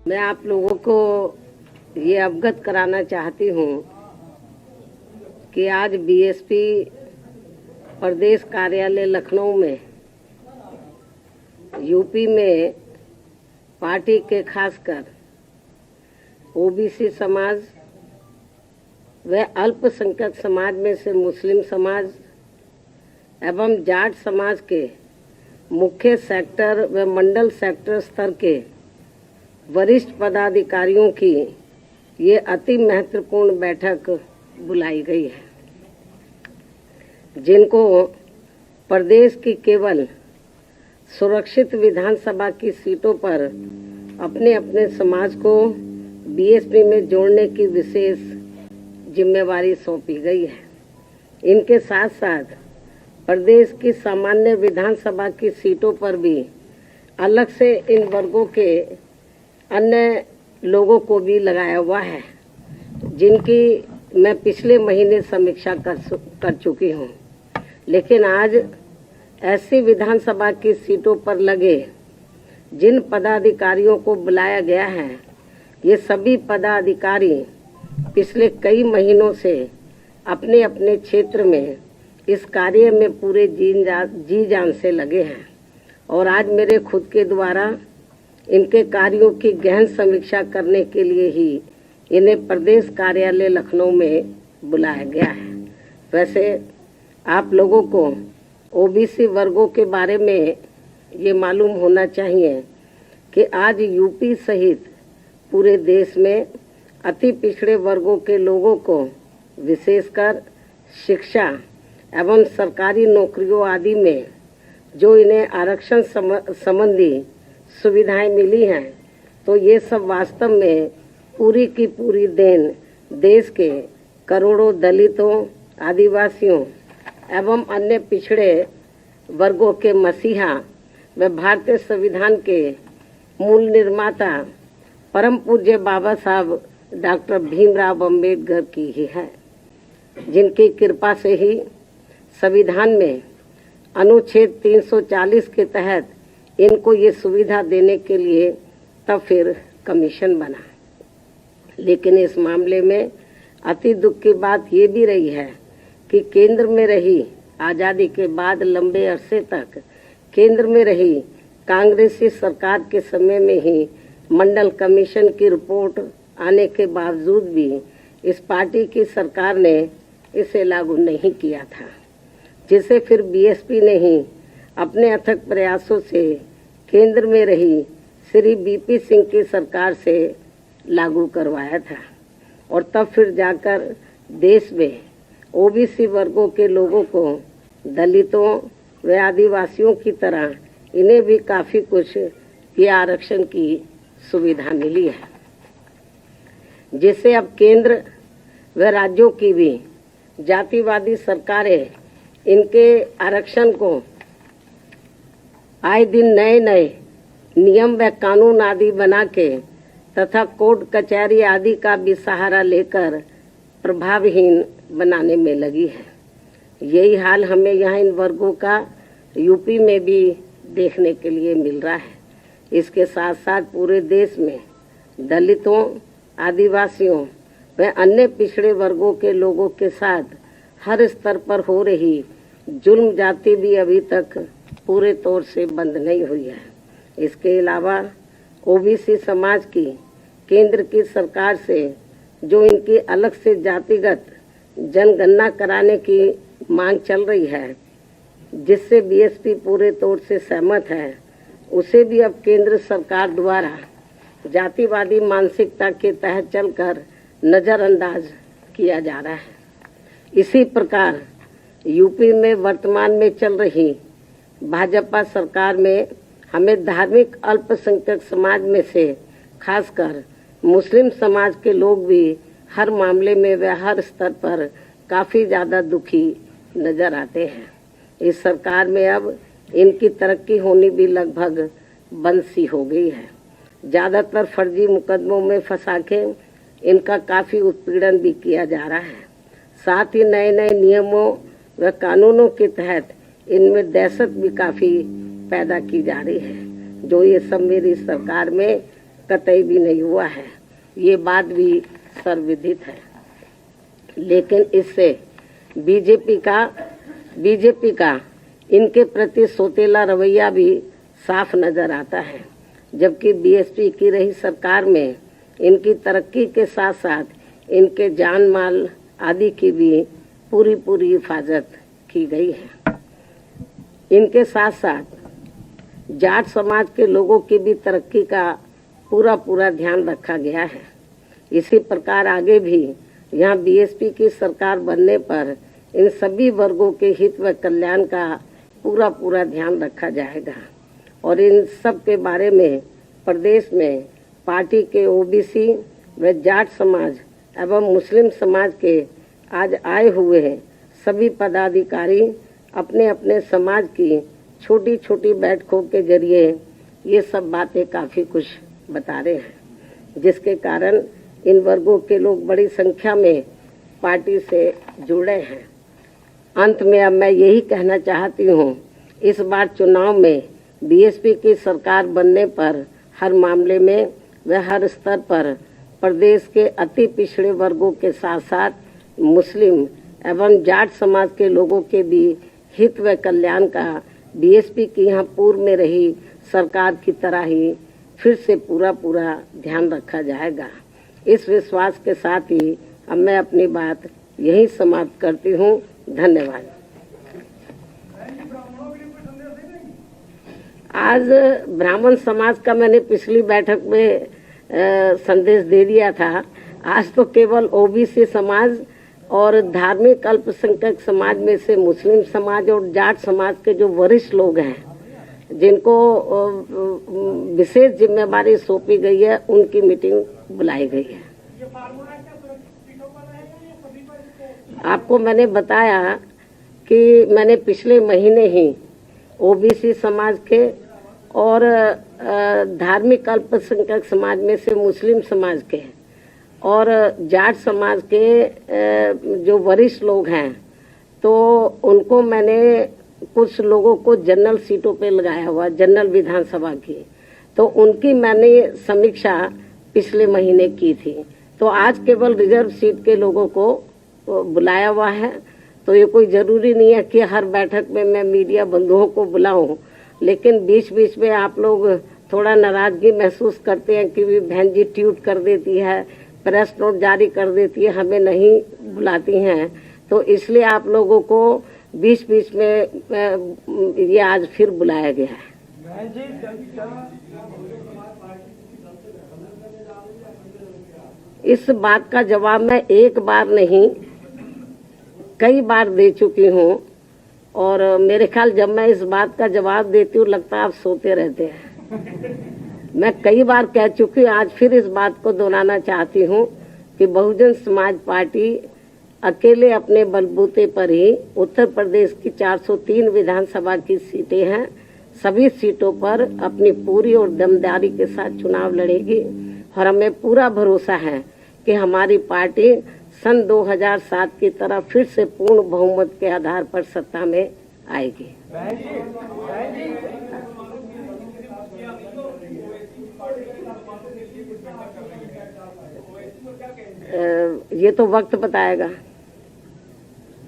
मैं आप लोगों को ये अवगत कराना चाहती हूँ कि आज बीएसपी प्रदेश कार्यालय लखनऊ में यूपी में पार्टी के खासकर ओबीसी समाज व अल्पसंख्यक समाज में से मुस्लिम समाज एवं जाट समाज के मुख्य सेक्टर व मंडल सेक्टर स्तर के वरिष्ठ पदाधिकारियों की ये अति महत्वपूर्ण बैठक बुलाई गई है, जिनको प्रदेश की केवल सुरक्षित विधानसभा की सीटों पर अपने अपने समाज को बीएसपी में जोड़ने की विशेष जिम्मेवारी सौंपी गई है। इनके साथ साथ प्रदेश की सामान्य विधानसभा की सीटों पर भी अलग से इन वर्गों के अन्य लोगों को भी लगाया हुआ है, जिनकी मैं पिछले महीने समीक्षा कर चुकी हूँ। लेकिन आज ऐसी विधानसभा की सीटों पर लगे जिन पदाधिकारियों को बुलाया गया है, ये सभी पदाधिकारी पिछले कई महीनों से अपने अपने क्षेत्र में इस कार्य में पूरे जी जान से लगे हैं और आज मेरे खुद के द्वारा इनके कार्यों की गहन समीक्षा करने के लिए ही इन्हें प्रदेश कार्यालय लखनऊ में बुलाया गया है। वैसे आप लोगों को ओबीसी वर्गों के बारे में ये मालूम होना चाहिए कि आज यूपी सहित पूरे देश में अति पिछड़े वर्गों के लोगों को विशेषकर शिक्षा एवं सरकारी नौकरियों आदि में जो इन्हें आरक्षण संबंधी सुविधाएं मिली हैं, तो ये सब वास्तव में पूरी की पूरी देन देश के करोड़ों दलितों, आदिवासियों एवं अन्य पिछड़े वर्गों के मसीहा व भारतीय संविधान के मूल निर्माता परम पूज्य बाबा साहब डॉक्टर भीमराव अंबेडकर की ही है, जिनकी कृपा से ही संविधान में अनुच्छेद 340 के तहत इनको ये सुविधा देने के लिए तब फिर कमीशन बना। लेकिन इस मामले में अति दुख की बात ये भी रही है कि केंद्र में रही आज़ादी के बाद लंबे अरसे तक केंद्र में रही कांग्रेसी सरकार के समय में ही मंडल कमीशन की रिपोर्ट आने के बावजूद भी इस पार्टी की सरकार ने इसे लागू नहीं किया था, जिसे फिर बीएसपी ने ही अपने अथक प्रयासों से केंद्र में रही श्री बीपी सिंह की सरकार से लागू करवाया था और तब फिर जाकर देश में ओबीसी वर्गों के लोगों को दलितों व आदिवासियों की तरह इन्हें भी काफी कुछ ये आरक्षण की सुविधा मिली है, जिससे अब केंद्र व राज्यों की भी जातिवादी सरकारें इनके आरक्षण को आए दिन नए नए नियम व कानून आदि बना के तथा कोर्ट कचहरी आदि का भी सहारा लेकर प्रभावहीन बनाने में लगी है। यही हाल हमें यहाँ इन वर्गों का यूपी में भी देखने के लिए मिल रहा है। इसके साथ साथ पूरे देश में दलितों, आदिवासियों व अन्य पिछड़े वर्गों के लोगों के साथ हर स्तर पर हो रही जुल्म जाति भी अभी तक पूरे तौर से बंद नहीं हुई है। इसके अलावा ओबीसी समाज की केंद्र की सरकार से जो इनकी अलग से जातिगत जनगणना कराने की मांग चल रही है, जिससे बीएसपी पूरे तौर से सहमत है, उसे भी अब केंद्र सरकार द्वारा जातिवादी मानसिकता के तहत चलकर नजरअंदाज किया जा रहा है। इसी प्रकार यूपी में वर्तमान में चल रही भाजपा सरकार में हमें धार्मिक अल्पसंख्यक समाज में से खासकर मुस्लिम समाज के लोग भी हर मामले में व हर स्तर पर काफी ज्यादा दुखी नजर आते हैं। इस सरकार में अब इनकी तरक्की होनी भी लगभग बंद सी हो गई है। ज्यादातर फर्जी मुकदमों में फंसा के इनका काफी उत्पीड़न भी किया जा रहा है। साथ ही नए नए नियमों व कानूनों के तहत इनमें दहशत भी काफी पैदा की जा रही है, जो ये सब मेरी सरकार में कतई भी नहीं हुआ है, ये बात भी सर्वविदित है। लेकिन इससे बीजेपी का इनके प्रति सौतेला रवैया भी साफ नजर आता है। जबकि बीएसपी की रही सरकार में इनकी तरक्की के साथ साथ इनके जान माल आदि की भी पूरी हिफाजत की गई है। इनके साथ साथ जाट समाज के लोगों की भी तरक्की का पूरा ध्यान रखा गया है। इसी प्रकार आगे भी यहाँ बीएसपी की सरकार बनने पर इन सभी वर्गों के हित व कल्याण का पूरा ध्यान रखा जाएगा और इन सब के बारे में प्रदेश में पार्टी के ओबीसी व जाट समाज एवं मुस्लिम समाज के आज आए हुए हैं सभी पदाधिकारी अपने अपने समाज की छोटी बैठकों के जरिए ये सब बातें काफी कुछ बता रहे हैं, जिसके कारण इन वर्गों के लोग बड़ी संख्या में पार्टी से जुड़े हैं। अंत में अब मैं यही कहना चाहती हूँ, इस बार चुनाव में बीएसपी की सरकार बनने पर हर मामले में व हर स्तर पर प्रदेश के अति पिछड़े वर्गों के साथ साथ मुस्लिम एवं जाट समाज के लोगों के भी हित व कल्याण का बीएसपी की यहाँ पूर्व में रही सरकार की तरह ही फिर से पूरा ध्यान रखा जाएगा। इस विश्वास के साथ ही अब मैं अपनी बात यही समाप्त करती हूँ। धन्यवाद। आज ब्राह्मण समाज का मैंने पिछली बैठक में संदेश दे दिया था। आज तो केवल ओबीसी समाज और धार्मिक अल्पसंख्यक समाज में से मुस्लिम समाज और जाट समाज के जो वरिष्ठ लोग हैं, जिनको विशेष जिम्मेदारी सौंपी गई है, उनकी मीटिंग बुलाई गई है। आपको मैंने बताया कि मैंने पिछले महीने ही ओबीसी समाज के और धार्मिक अल्पसंख्यक समाज में से मुस्लिम समाज के और जाट समाज के जो वरिष्ठ लोग हैं, तो उनको मैंने कुछ लोगों को जनरल सीटों पे लगाया हुआ, जनरल विधानसभा की, तो उनकी मैंने समीक्षा पिछले महीने की थी। तो आज केवल रिजर्व सीट के लोगों को बुलाया हुआ है। तो ये कोई जरूरी नहीं है कि हर बैठक में मैं मीडिया बंधुओं को बुलाऊं, लेकिन बीच में आप लोग थोड़ा नाराजगी महसूस करते हैं कि बहन जी ट्वीट कर देती है, प्रेस नोट जारी कर देती है, हमें नहीं बुलाती हैं। तो इसलिए आप लोगों को बीच में ये आज फिर बुलाया गया है। इस बात का जवाब मैं एक बार नहीं कई बार दे चुकी हूँ और मेरे ख्याल जब मैं इस बात का जवाब देती हूँ लगता है आप सोते रहते हैं। मैं कई बार कह चुकी हूँ, आज फिर इस बात को दोहराना चाहती हूँ कि बहुजन समाज पार्टी अकेले अपने बलबूते पर ही उत्तर प्रदेश की 403 विधानसभा की सीटें हैं, सभी सीटों पर अपनी पूरी और दमदारी के साथ चुनाव लड़ेगी और हमें पूरा भरोसा है कि हमारी पार्टी सन 2007 की तरह फिर से पूर्ण बहुमत के आधार पर सत्ता में आएगी। ये तो वक्त बताएगा।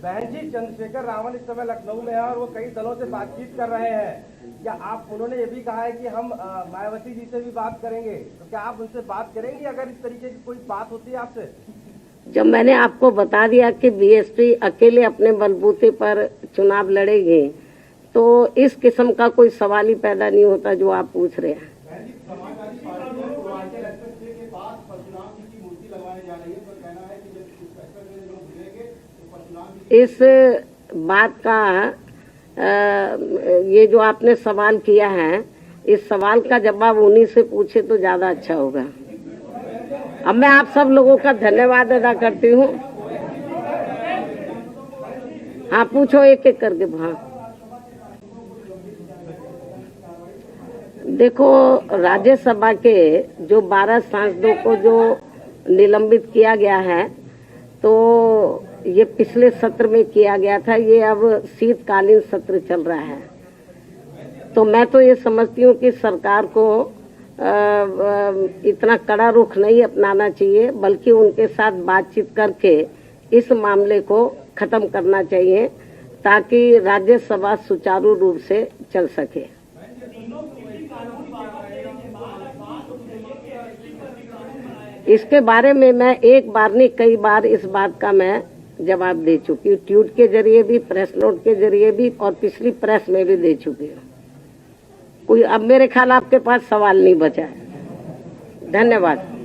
बहन जी, चंद्रशेखर रावण इस समय लखनऊ में है और वो कई दलों से बातचीत कर रहे हैं। क्या आप, उन्होंने ये भी कहा है कि हम मायावती जी से भी बात करेंगे, तो क्या आप उनसे बात करेंगे अगर इस तरीके की कोई बात होती है आपसे? जब मैंने आपको बता दिया कि बीएसपी अकेले अपने बलबूते पर चुनाव लड़ेगी, तो इस किस्म का कोई सवाल ही पैदा नहीं होता जो आप पूछ रहे हैं। इस बात का ये जो आपने सवाल किया है, इस सवाल का जवाब उन्हीं से पूछे तो ज्यादा अच्छा होगा। अब मैं आप सब लोगों का धन्यवाद अदा करती हूँ। हाँ, पूछो एक एक करके। हाँ, देखो, राज्यसभा के जो 12 सांसदों को जो निलंबित किया गया है, तो ये पिछले सत्र में किया गया था, ये अब शीतकालीन सत्र चल रहा है। तो मैं तो ये समझती हूँ कि सरकार को इतना कड़ा रुख नहीं अपनाना चाहिए, बल्कि उनके साथ बातचीत करके इस मामले को खत्म करना चाहिए ताकि राज्यसभा सुचारू रूप से चल सके। इसके बारे में मैं एक बार नहीं कई बार इस बात का मैं जवाब दे चुकी हूँ, ट्वीट के जरिए भी, प्रेस नोट के जरिए भी और पिछली प्रेस में भी दे चुकी हूँ। कोई अब मेरे ख्याल आपके पास सवाल नहीं बचा है। धन्यवाद।